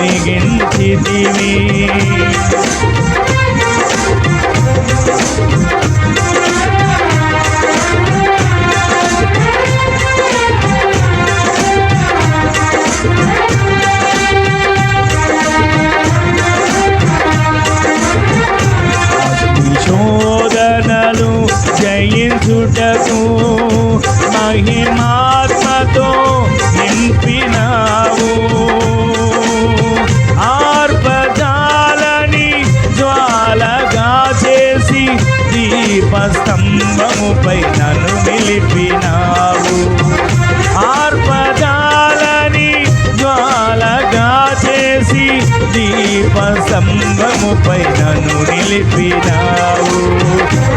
వెలిగించితివి. శోధనలు జయించుటకు మహిమాత్మతో నింపినావు. ఆర్పజాలని జ్వాలగా చేసి దీపస్తంభముపై నన్ను నిలిపినావు. ఆర్పజాలని జ్వాలగా చేసి దీపస్తంభముపై నన్ను నిలిపినావు.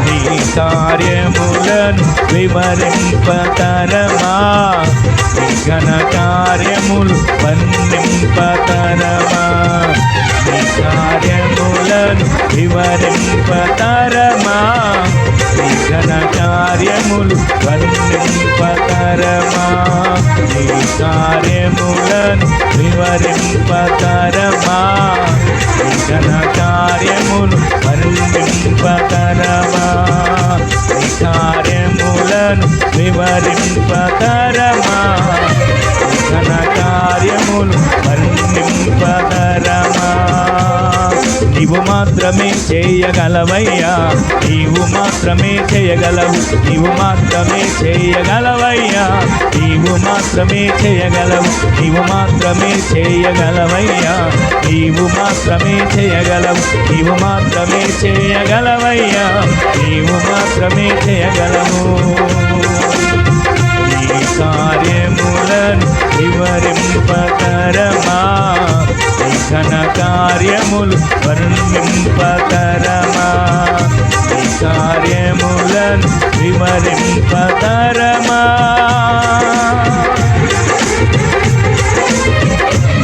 నీ కార్యములను వివరింపతరమా, నీ ఘన కార్యములు వర్ణింపతరమా. నీ కార్యములను వివరింపతరమా, నీ ఘన కార్యములు వర్ణింపతరమా. నీ కార్యములను వివరింపతరమా, నీ ఘన కార్యములు వర్ణింపతరమా. నీ కార్యములను వివరింపతరమా, నీ ఘన కార్యములు వర్ణింపతరమా. నీవు మాత్రమే చేయగలవయ్యా, నీవు మాత్రమే చేయగలవు, నీవు మాత్రమే చేయగలవయ్యా, నీవు మాత్రమే చేయగలవు, నీవు మాత్రమే చేయగలవయ్యా, నీవు మాత్రమే చేయగలవు, నీవు మాత్రమే చేయగలవయ్యా, నీవు మాత్రమే చేయగలవు. నీ కార్యములను వివరింపతరమా, నీ ఘన కార్యములు వర్ణింపతరమా. నీ కార్యములను వివరింపతరమా.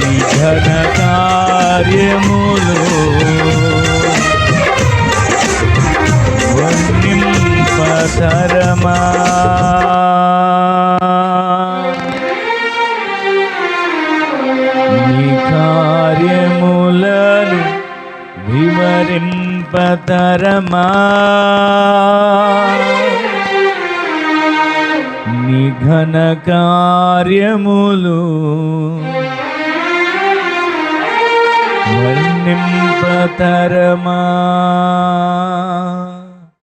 నీ ఘన కార్యములు వర్ణింపతరమా. నీ కార్యములను వివరింపతరమా. నీ ఘన కార్యములు వర్ణింపతరమా.